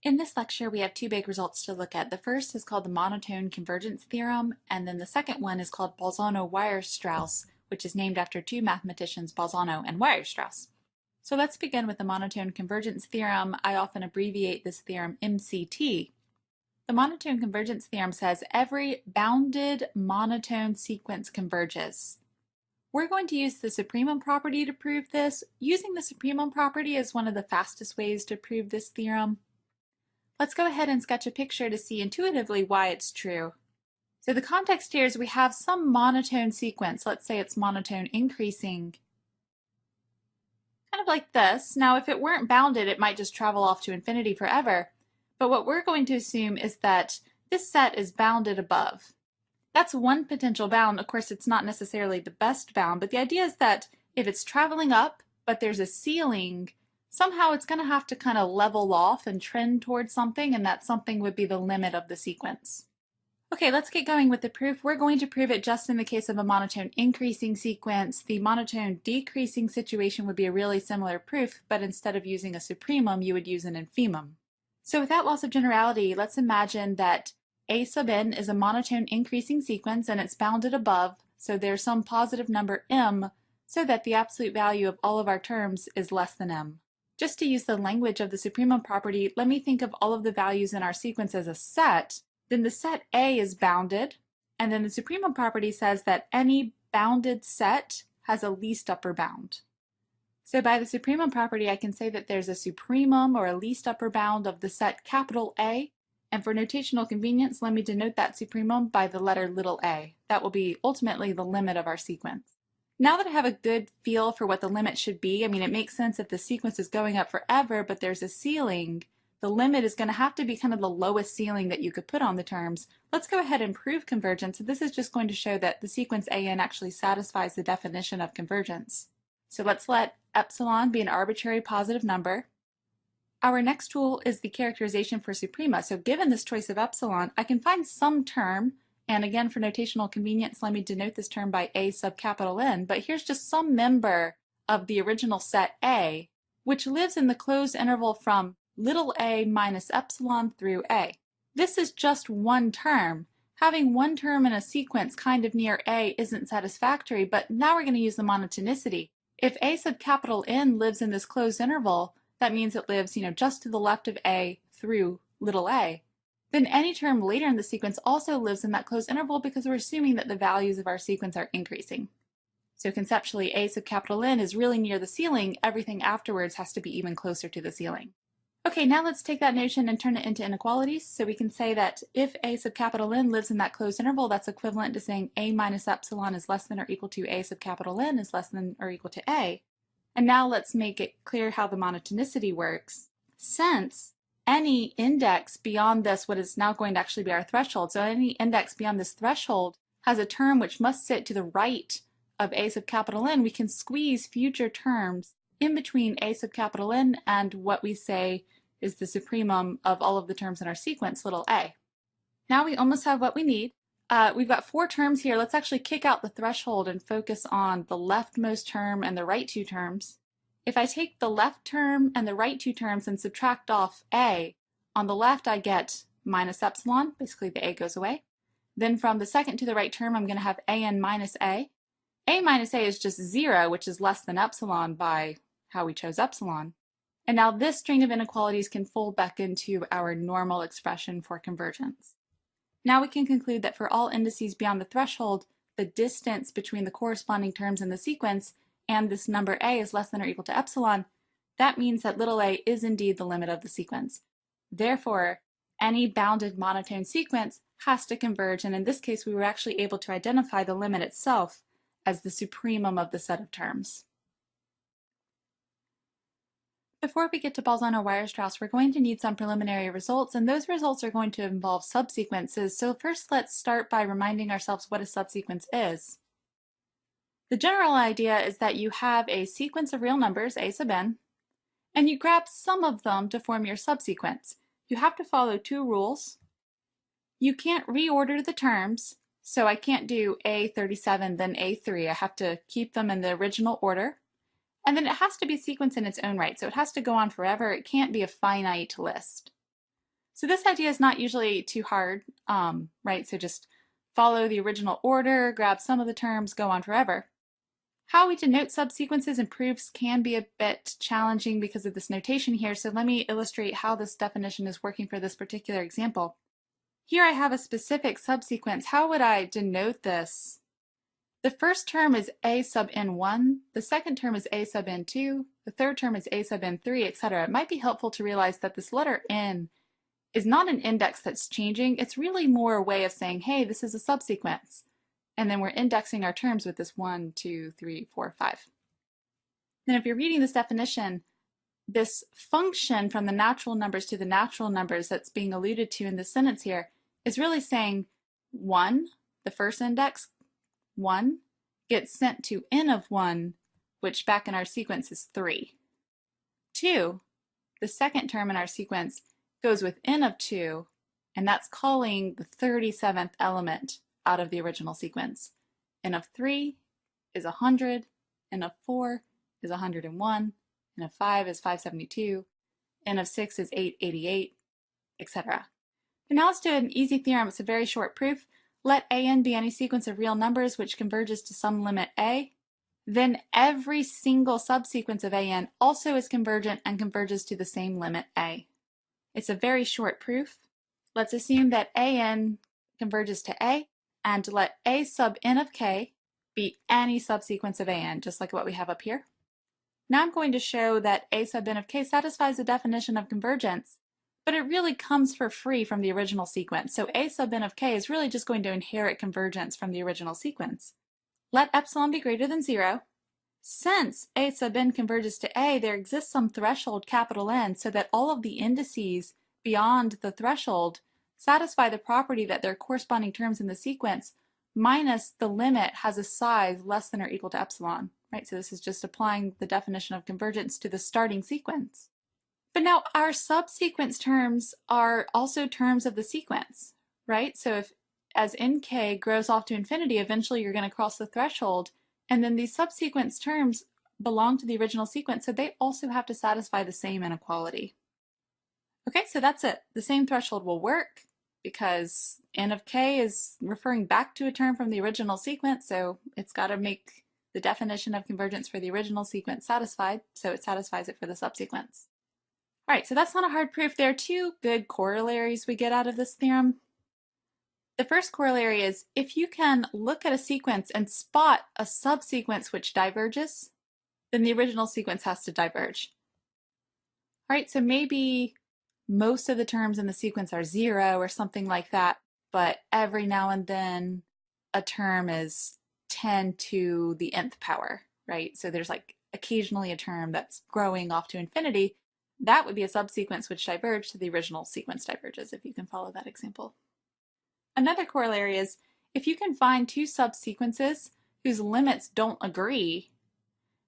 In this lecture, we have two big results to look at. The first is called the monotone convergence theorem, and then the second one is called Bolzano Weierstrass, which is named after two mathematicians, Bolzano and Weierstrass. So let's begin with the monotone convergence theorem. I often abbreviate this theorem MCT. The monotone convergence theorem says every bounded monotone sequence converges. We're going to use the supremum property to prove this. Using the supremum property is one of the fastest ways to prove this theorem. Let's go ahead and sketch a picture to see intuitively why it's true. So the context here is we have some monotone sequence. Let's say it's monotone increasing, kind of like this. Now, if it weren't bounded, it might just travel off to infinity forever. But what we're going to assume is that this set is bounded above. That's one potential bound. Of course, it's not necessarily the best bound, but the idea is that if it's traveling up, but there's a ceiling, somehow it's going to have to kind of level off and trend towards something, and that something would be the limit of the sequence. Okay, let's get going with the proof. We're going to prove it just in the case of a monotone increasing sequence. The monotone decreasing situation would be a really similar proof, but instead of using a supremum, you would use an infimum. So without loss of generality, let's imagine that A sub n is a monotone increasing sequence and it's bounded above, so there's some positive number m, so that the absolute value of all of our terms is less than m. Just to use the language of the supremum property, let me think of all of the values in our sequence as a set. Then the set A is bounded, and then the supremum property says that any bounded set has a least upper bound. So by the supremum property, I can say that there's a supremum or a least upper bound of the set capital A, and for notational convenience, let me denote that supremum by the letter little a. That will be ultimately the limit of our sequence. Now that I have a good feel for what the limit should be, I mean, it makes sense if the sequence is going up forever, but there's a ceiling, the limit is going to have to be kind of the lowest ceiling that you could put on the terms. Let's go ahead and prove convergence. This is just going to show that the sequence an actually satisfies the definition of convergence. So let's let epsilon be an arbitrary positive number. Our next tool is the characterization for suprema. So given this choice of epsilon, I can find some term, and again for notational convenience, let me denote this term by A sub capital N, but here's just some member of the original set A, which lives in the closed interval from little a minus epsilon through A. This is just one term. Having one term in a sequence kind of near A isn't satisfactory, but now we're going to use the monotonicity. If A sub capital N lives in this closed interval, that means it lives, just to the left of A through little a. Then any term later in the sequence also lives in that closed interval because we're assuming that the values of our sequence are increasing. So conceptually, A sub capital N is really near the ceiling. Everything afterwards has to be even closer to the ceiling. Okay, now let's take that notion and turn it into inequalities. So we can say that if A sub capital N lives in that closed interval, that's equivalent to saying A minus epsilon is less than or equal to A sub capital N is less than or equal to A. And now let's make it clear how the monotonicity works. Since any index beyond this, what is now going to actually be our threshold, so any index beyond this threshold has a term which must sit to the right of A sub capital N, we can squeeze future terms in between A sub capital N and what we say is the supremum of all of the terms in our sequence, little a. Now we almost have what we need. We've got four terms here. Let's actually kick out the threshold and focus on the leftmost term and the right two terms. If I take the left term and the right two terms and subtract off a, on the left I get minus epsilon, basically the a goes away. Then from the second to the right term I'm going to have an minus a. A minus a is just 0, which is less than epsilon by how we chose epsilon. And now this string of inequalities can fold back into our normal expression for convergence. Now we can conclude that for all indices beyond the threshold, the distance between the corresponding terms in the sequence and this number a is less than or equal to epsilon. That means that little a is indeed the limit of the sequence. Therefore, any bounded monotone sequence has to converge, and in this case we were actually able to identify the limit itself as the supremum of the set of terms. Before we get to Bolzano Weierstrass, we're going to need some preliminary results, and those results are going to involve subsequences. So first let's start by reminding ourselves what a subsequence is. The general idea is that you have a sequence of real numbers, a sub n, and you grab some of them to form your subsequence. You have to follow two rules. You can't reorder the terms, so I can't do A37 then A3. I have to keep them in the original order. And then it has to be a sequence in its own right, so it has to go on forever. It can't be a finite list. So this idea is not usually too hard, right? So just follow the original order, grab some of the terms, go on forever. How we denote subsequences and proofs can be a bit challenging because of this notation here, so let me illustrate how this definition is working for this particular example. Here I have a specific subsequence. How would I denote this? The first term is a sub n1, the second term is a sub n2, the third term is a sub n3, etc. It might be helpful to realize that this letter n is not an index that's changing. It's really more a way of saying, hey, this is a subsequence. And then we're indexing our terms with this 1, 2, 3, 4, 5. Then if you're reading this definition, this function from the natural numbers to the natural numbers that's being alluded to in this sentence here is really saying 1, the first index, 1, gets sent to n of 1, which back in our sequence is 3. 2, the second term in our sequence, goes with n of 2, and that's calling the 37th element out of the original sequence. N of 3 is 100, n of 4 is 101, n of 5 is 572, n of 6 is 888, etc. And now let's do an easy theorem. It's a very short proof. Let an be any sequence of real numbers which converges to some limit a. Then every single subsequence of an also is convergent and converges to the same limit a. It's a very short proof. Let's assume that an converges to a, and let a sub n of k be any subsequence of an, just like what we have up here. Now I'm going to show that a sub n of k satisfies the definition of convergence, but it really comes for free from the original sequence. So a sub n of k is really just going to inherit convergence from the original sequence. Let epsilon be greater than 0. Since a sub n converges to a, there exists some threshold capital N so that all of the indices beyond the threshold satisfy the property that their corresponding terms in the sequence minus the limit has a size less than or equal to epsilon, right? So this is just applying the definition of convergence to the starting sequence. But now our subsequence terms are also terms of the sequence, right? So if as nk grows off to infinity, eventually you're going to cross the threshold, and then these subsequence terms belong to the original sequence, so they also have to satisfy the same inequality. Okay, so that's it. The same threshold will work because n of k is referring back to a term from the original sequence, so it's got to make the definition of convergence for the original sequence satisfied, so it satisfies it for the subsequence. All right, so that's not a hard proof. There are two good corollaries we get out of this theorem. The first corollary is if you can look at a sequence and spot a subsequence which diverges, then the original sequence has to diverge. All right, so maybe most of the terms in the sequence are 0 or something like that, but every now and then a term is 10 to the nth power, right? So there's like occasionally a term that's growing off to infinity. That would be a subsequence which diverges to the original sequence diverges, if you can follow that example. Another corollary is if you can find two subsequences whose limits don't agree,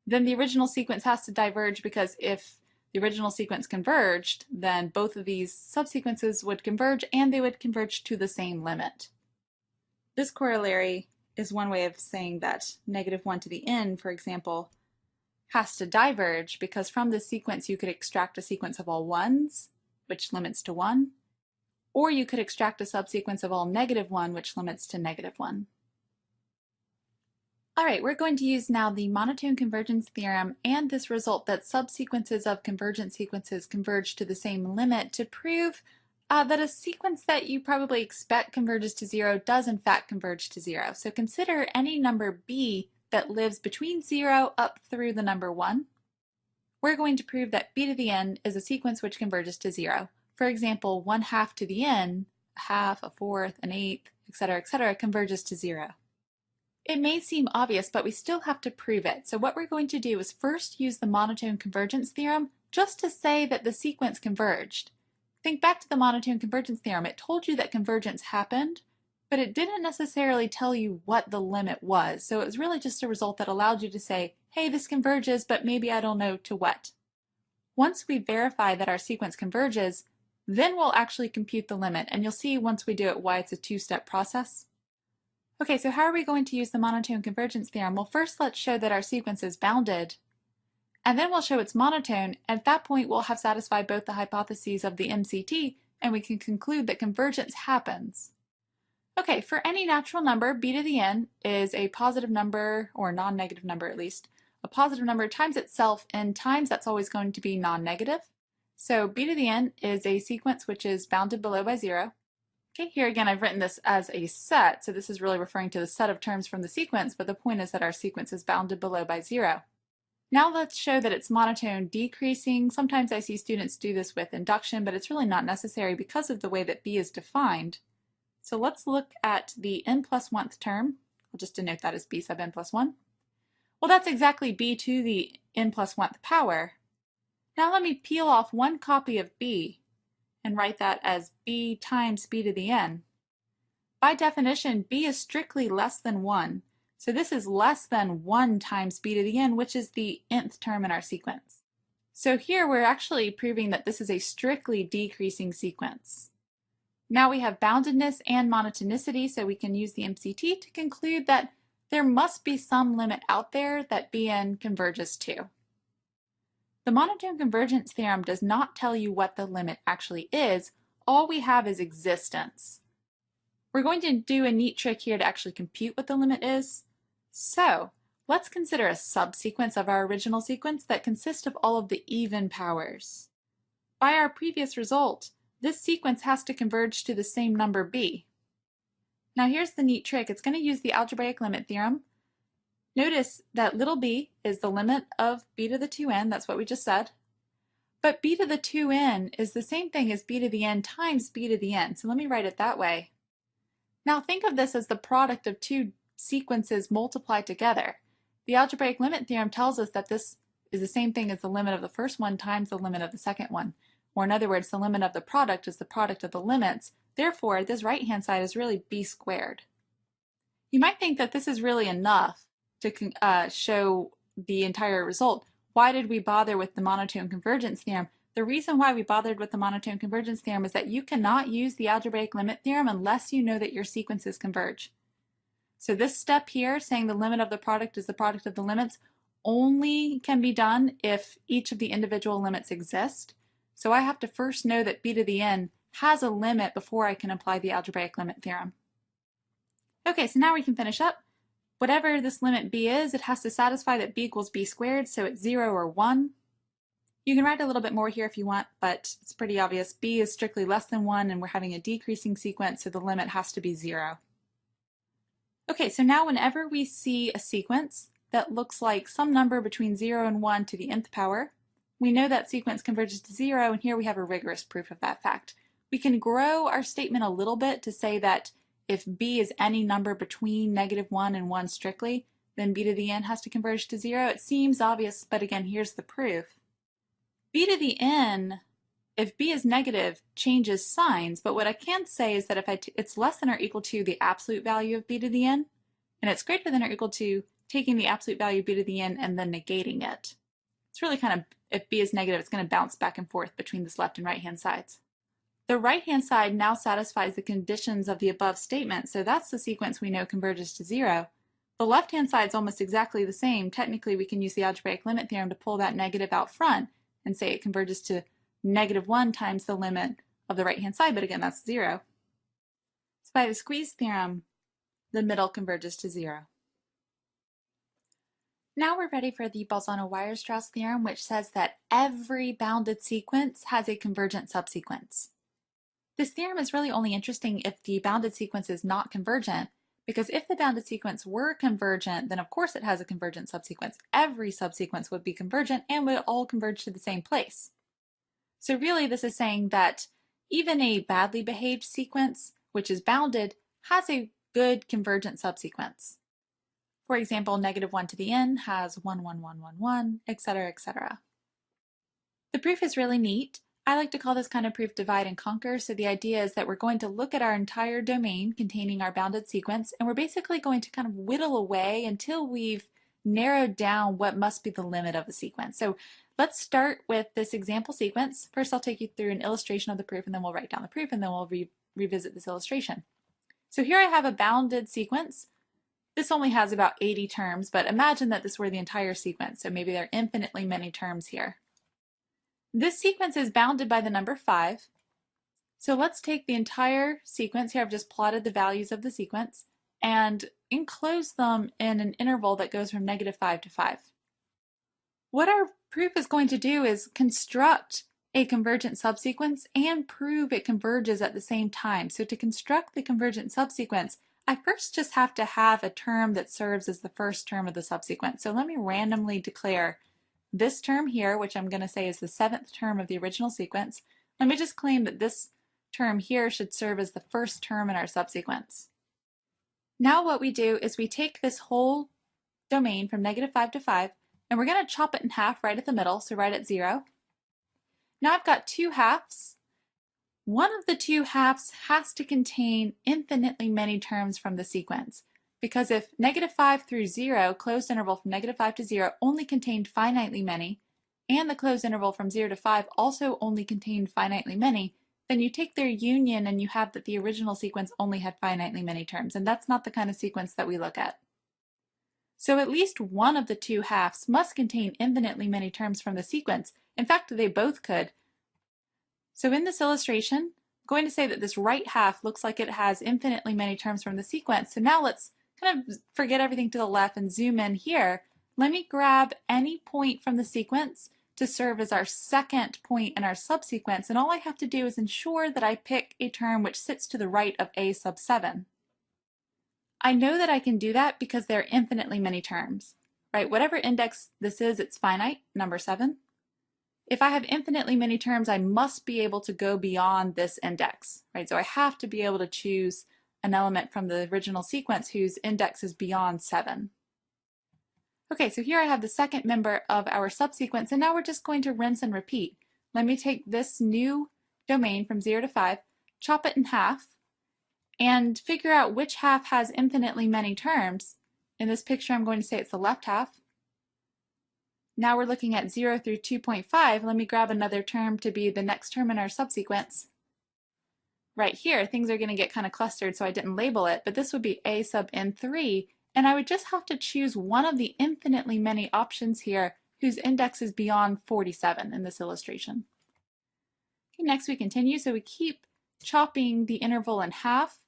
then the original sequence has to diverge, because if the original sequence converged, then both of these subsequences would converge and they would converge to the same limit. This corollary is one way of saying that -1 to the n, for example, has to diverge because from this sequence you could extract a sequence of all ones, which limits to 1, or you could extract a subsequence of all -1, which limits to -1. All right, we're going to use now the monotone convergence theorem and this result that subsequences of convergent sequences converge to the same limit to prove that a sequence that you probably expect converges to 0 does in fact converge to 0. So consider any number b that lives between 0 up through the number 1. We're going to prove that b to the n is a sequence which converges to 0. For example, 1/2 to the n, a half, a fourth, an eighth, etc., converges to 0. It may seem obvious, but we still have to prove it. So what we're going to do is first use the monotone convergence theorem just to say that the sequence converged. Think back to the monotone convergence theorem. It told you that convergence happened, but it didn't necessarily tell you what the limit was. So it was really just a result that allowed you to say, hey, this converges, but maybe I don't know to what. Once we verify that our sequence converges, then we'll actually compute the limit. And you'll see once we do it why it's a two-step process. Okay, so how are we going to use the monotone convergence theorem? Well, first let's show that our sequence is bounded, and then we'll show it's monotone. At that point, we'll have satisfied both the hypotheses of the MCT and we can conclude that convergence happens. Okay, for any natural number, b to the n is a positive number, or non-negative number at least, a positive number times itself n times. That's always going to be non-negative. So b to the n is a sequence which is bounded below by 0. Okay, here again I've written this as a set, so this is really referring to the set of terms from the sequence, but the point is that our sequence is bounded below by 0. Now let's show that it's monotone decreasing. Sometimes I see students do this with induction, but it's really not necessary because of the way that b is defined. So let's look at the n plus 1th term. I'll just denote that as b sub n plus 1. Well, that's exactly b to the n plus 1th power. Now let me peel off one copy of b and write that as b times b to the n. By definition, b is strictly less than 1. So this is less than 1 times b to the n, which is the nth term in our sequence. So here we're actually proving that this is a strictly decreasing sequence. Now we have boundedness and monotonicity, so we can use the MCT to conclude that there must be some limit out there that Bn converges to. The monotone convergence theorem does not tell you what the limit actually is. All we have is existence. We're going to do a neat trick here to actually compute what the limit is. So let's consider a subsequence of our original sequence that consists of all of the even powers. By our previous result, this sequence has to converge to the same number b. Now here's the neat trick. It's going to use the algebraic limit theorem. Notice that little b is the limit of b to the 2n, that's what we just said. But b to the 2n is the same thing as b to the n times b to the n, so let me write it that way. Now think of this as the product of two sequences multiplied together. The algebraic limit theorem tells us that this is the same thing as the limit of the first one times the limit of the second one. Or in other words, the limit of the product is the product of the limits. Therefore, this right-hand side is really b squared. You might think that this is really enough to show the entire result. Why did we bother with the monotone convergence theorem? The reason why we bothered with the monotone convergence theorem is that you cannot use the algebraic limit theorem unless you know that your sequences converge. So this step here, saying the limit of the product is the product of the limits, only can be done if each of the individual limits exist. So I have to first know that b to the n has a limit before I can apply the algebraic limit theorem. Okay, so now we can finish up. Whatever this limit b is, it has to satisfy that b equals b squared, so it's 0 or 1. You can write a little bit more here if you want, but it's pretty obvious. b is strictly less than 1, and we're having a decreasing sequence, so the limit has to be 0. Okay, so now whenever we see a sequence that looks like some number between 0 and 1 to the nth power, we know that sequence converges to 0, and here we have a rigorous proof of that fact. We can grow our statement a little bit to say that if b is any number between -1 and 1 strictly, then b to the n has to converge to 0. It seems obvious, but again, here's the proof. B to the n, if b is negative, changes signs, but what I can say is that if it's less than or equal to the absolute value of b to the n, and it's greater than or equal to taking the absolute value of b to the n and then negating it. It's really kind of, if b is negative, it's going to bounce back and forth between this left and right-hand sides. The right-hand side now satisfies the conditions of the above statement, so that's the sequence we know converges to 0. The left-hand side is almost exactly the same. Technically, we can use the algebraic limit theorem to pull that negative out front and say it converges to -1 times the limit of the right-hand side, but again, that's 0. So by the squeeze theorem, the middle converges to 0. Now we're ready for the Bolzano Weierstrass theorem, which says that every bounded sequence has a convergent subsequence. This theorem is really only interesting if the bounded sequence is not convergent, because if the bounded sequence were convergent, then of course it has a convergent subsequence. Every subsequence would be convergent and would all converge to the same place. So really this is saying that even a badly behaved sequence, which is bounded, has a good convergent subsequence. For example, -1 to the n has 1, 1, 1, 1, 1, etc., etc. The proof is really neat. I like to call this kind of proof divide and conquer, so the idea is that we're going to look at our entire domain containing our bounded sequence, and we're basically going to kind of whittle away until we've narrowed down what must be the limit of the sequence. So let's start with this example sequence. First I'll take you through an illustration of the proof, and then we'll write down the proof, and then we'll revisit this illustration. So here I have a bounded sequence. This only has about 80 terms, but imagine that this were the entire sequence, so maybe there are infinitely many terms here. This sequence is bounded by the number 5. So let's take the entire sequence here. I've just plotted the values of the sequence and enclose them in an interval that goes from -5 to 5. What our proof is going to do is construct a convergent subsequence and prove it converges at the same time. So to construct the convergent subsequence, I first just have to have a term that serves as the first term of the subsequence. So let me randomly declare this term here, which I'm going to say is the seventh term of the original sequence. Let me just claim that this term here should serve as the first term in our subsequence. Now what we do is we take this whole domain from -5 to 5, and we're going to chop it in half right at the middle, so right at 0. Now I've got two halves. One of the two halves has to contain infinitely many terms from the sequence, because if -5 through 0, closed interval from -5 to 0, only contained finitely many, and the closed interval from 0 to 5 also only contained finitely many, then you take their union and you have that the original sequence only had finitely many terms, and that's not the kind of sequence that we look at. So at least one of the two halves must contain infinitely many terms from the sequence. In fact, they both could. So in this illustration, I'm going to say that this right half looks like it has infinitely many terms from the sequence. So now let's kind of forget everything to the left and zoom in here. Let me grab any point from the sequence to serve as our second point in our subsequence, and all I have to do is ensure that I pick a term which sits to the right of a sub 7. I know that I can do that because there are infinitely many terms, right? Whatever index this is, it's finite, number 7. If I have infinitely many terms, I must be able to go beyond this index, right? So I have to be able to choose an element from the original sequence whose index is beyond 7. Okay, so here I have the second member of our subsequence, and now we're just going to rinse and repeat. Let me take this new domain from 0 to 5, chop it in half, and figure out which half has infinitely many terms. In this picture, I'm going to say it's the left half. Now we're looking at 0 through 2.5. Let me grab another term to be the next term in our subsequence. Right here, things are going to get kind of clustered, so I didn't label it, but this would be a sub n3, and I would just have to choose one of the infinitely many options here whose index is beyond 47 in this illustration. Okay, next we continue, so we keep chopping the interval in half,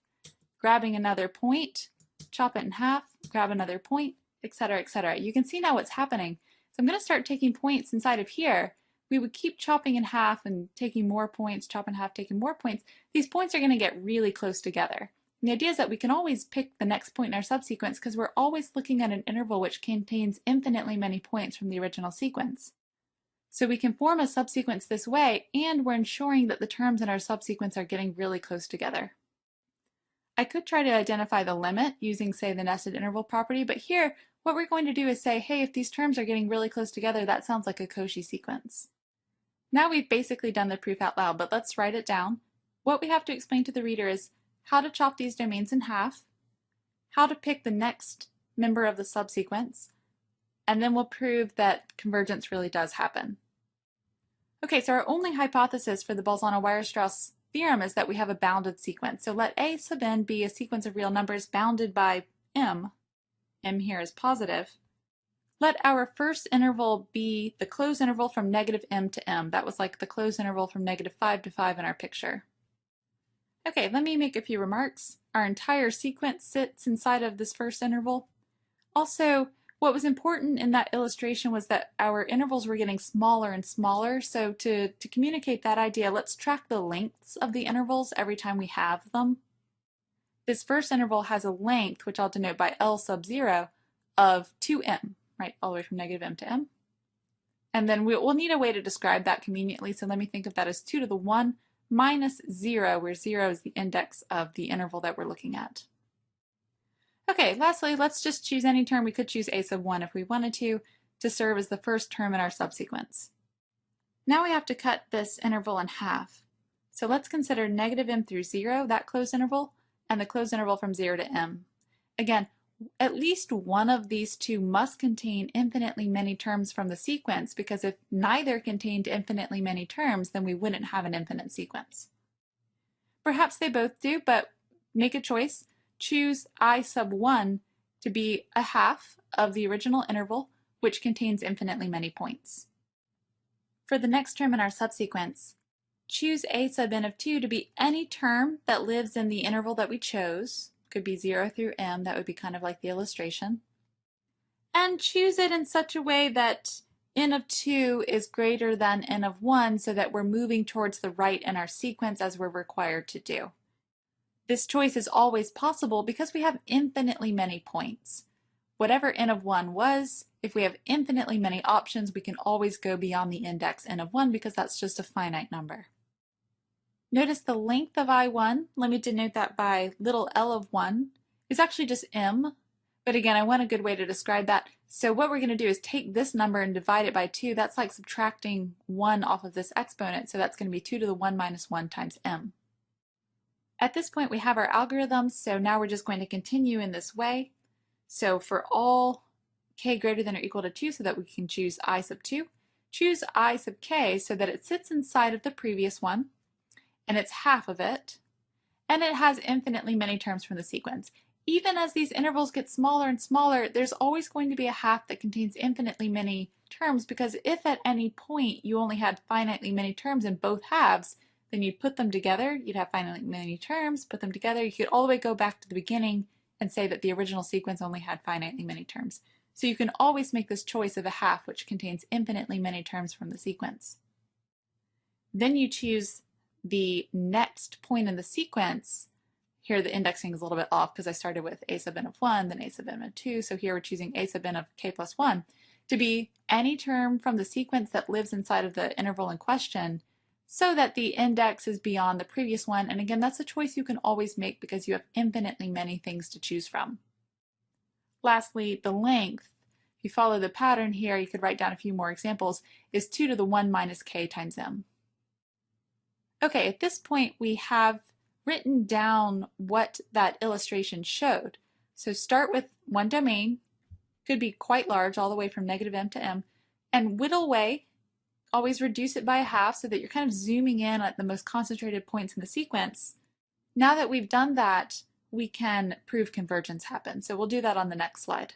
grabbing another point, chop it in half, grab another point, etc., etc. You can see now what's happening. So I'm going to start taking points inside of here. We would keep chopping in half and taking more points, chop in half, taking more points. These points are going to get really close together. And the idea is that we can always pick the next point in our subsequence because we're always looking at an interval which contains infinitely many points from the original sequence. So we can form a subsequence this way, and we're ensuring that the terms in our subsequence are getting really close together. I could try to identify the limit using, say, the nested interval property, but here what we're going to do is say, hey, if these terms are getting really close together, that sounds like a Cauchy sequence. Now we've basically done the proof out loud, but let's write it down. What we have to explain to the reader is how to chop these domains in half, how to pick the next member of the subsequence, and then we'll prove that convergence really does happen. Okay, so our only hypothesis for the Bolzano Weierstrass theorem is that we have a bounded sequence. So let A sub n be a sequence of real numbers bounded by m. M here is positive. Let our first interval be the closed interval from -m to m. That was like the closed interval from -5 to 5 in our picture. Okay, let me make a few remarks. Our entire sequence sits inside of this first interval. Also, what was important in that illustration was that our intervals were getting smaller and smaller, so to communicate that idea, let's track the lengths of the intervals every time we have them. This first interval has a length, which I'll denote by L sub 0, of 2m, right, all the way from -m to m. And then we'll need a way to describe that conveniently, so let me think of that as 2 to the 1 minus 0, where 0 is the index of the interval that we're looking at. Okay, lastly, let's just choose any term. We could choose a sub 1 if we wanted to serve as the first term in our subsequence. Now we have to cut this interval in half. So let's consider -m through 0, that closed interval, and the closed interval from 0 to m. Again, at least one of these two must contain infinitely many terms from the sequence, because if neither contained infinitely many terms, then we wouldn't have an infinite sequence. Perhaps they both do, but make a choice. Choose I sub 1 to be a half of the original interval, which contains infinitely many points. For the next term in our subsequence, choose a sub n of 2 to be any term that lives in the interval that we chose. Could be 0 through m, that would be kind of like the illustration. And choose it in such a way that n of 2 is greater than n of 1 so that we're moving towards the right in our sequence as we're required to do. This choice is always possible because we have infinitely many points. Whatever n of 1 was, if we have infinitely many options, we can always go beyond the index n of 1 because that's just a finite number. Notice the length of I1, let me denote that by little l of 1, is actually just m. But again, I want a good way to describe that. So what we're going to do is take this number and divide it by 2. That's like subtracting 1 off of this exponent. So that's going to be 2 to the 1 minus 1 times m. At this point, we have our algorithms. So now we're just going to continue in this way. So for all k greater than or equal to 2, so that we can choose I sub 2, choose I sub k so that it sits inside of the previous one, and it's half of it, and it has infinitely many terms from the sequence. Even as these intervals get smaller and smaller, there's always going to be a half that contains infinitely many terms, because if at any point you only had finitely many terms in both halves, then you'd put them together, you'd have finitely many terms, put them together, you could all the way go back to the beginning and say that the original sequence only had finitely many terms. So you can always make this choice of a half which contains infinitely many terms from the sequence. Then you choose the next point in the sequence. Here the indexing is a little bit off because I started with a sub n of 1, then a sub n of 2, so here we're choosing a sub n of k plus 1 to be any term from the sequence that lives inside of the interval in question, so that the index is beyond the previous one. And again, that's a choice you can always make because you have infinitely many things to choose from. Lastly, the length, if you follow the pattern here, you could write down a few more examples, is 2 to the 1 minus k times m. Okay, at this point we have written down what that illustration showed. So start with one domain, could be quite large, all the way from negative m to m, and whittle away. Always reduce it by a half so that you're kind of zooming in at the most concentrated points in the sequence. Now that we've done that, we can prove convergence happens. So we'll do that on the next slide.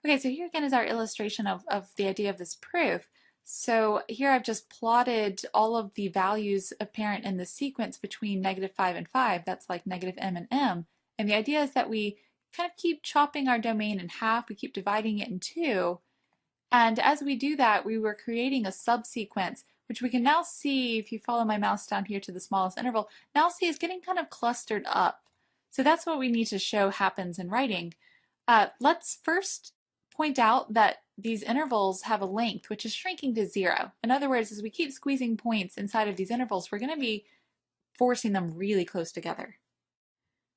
Okay, so here again is our illustration of the idea of this proof. So here I've just plotted all of the values apparent in the sequence between negative 5 and 5. That's like negative m and m. And the idea is that we kind of keep chopping our domain in half. We keep dividing it in two. And as we do that, we were creating a subsequence, which we can now see, if you follow my mouse down here to the smallest interval, now see is getting kind of clustered up. So that's what we need to show happens in writing. Let's first point out that these intervals have a length which is shrinking to 0. In other words, as we keep squeezing points inside of these intervals, we're going to be forcing them really close together.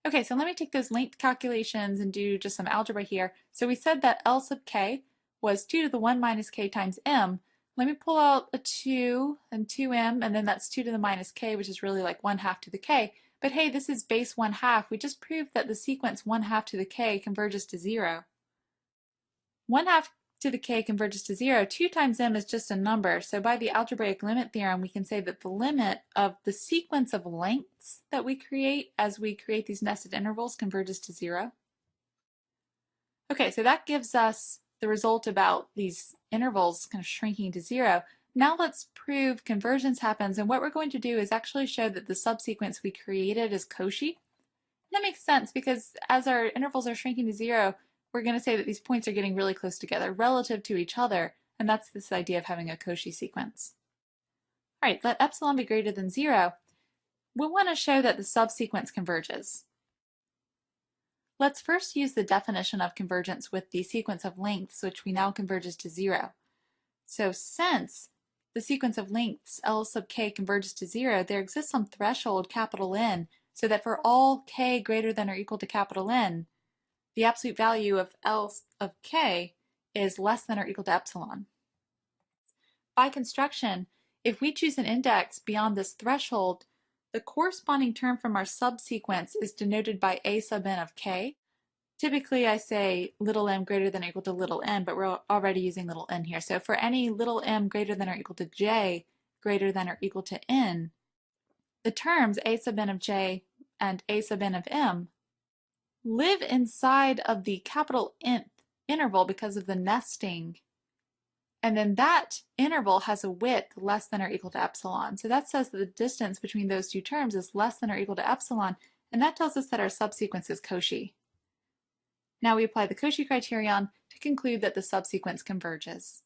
Okay, so let me take those length calculations and do just some algebra here. So we said that L sub k was 2 to the 1 minus k times m. Let me pull out a 2 and 2m, and then that's 2 to the minus k, which is really like 1/2 to the k. But hey, this is base 1/2. We just proved that the sequence 1/2 to the k converges to 0. 1/2 to the k converges to 0. 2 times m is just a number. So by the algebraic limit theorem, we can say that the limit of the sequence of lengths that we create as we create these nested intervals converges to 0. Okay, so that gives us the result about these intervals kind of shrinking to 0. Now let's prove convergence happens, and what we're going to do is actually show that the subsequence we created is Cauchy. That makes sense because as our intervals are shrinking to 0, we're going to say that these points are getting really close together relative to each other, and that's this idea of having a Cauchy sequence. All right, let epsilon be greater than 0. We'll want to show that the subsequence converges. Let's first use the definition of convergence with the sequence of lengths, which we now converges to 0. So since the sequence of lengths L sub k converges to 0, there exists some threshold capital N, so that for all k greater than or equal to capital N, the absolute value of L of k is less than or equal to epsilon. By construction, if we choose an index beyond this threshold, the corresponding term from our subsequence is denoted by a sub n of k. Typically I say little m greater than or equal to little n, but we're already using little n here. So for any little m greater than or equal to j greater than or equal to n, the terms a sub n of j and a sub n of m live inside of the capital nth interval because of the nesting. And then that interval has a width less than or equal to epsilon. So that says that the distance between those two terms is less than or equal to epsilon, and that tells us that our subsequence is Cauchy. Now we apply the Cauchy criterion to conclude that the subsequence converges.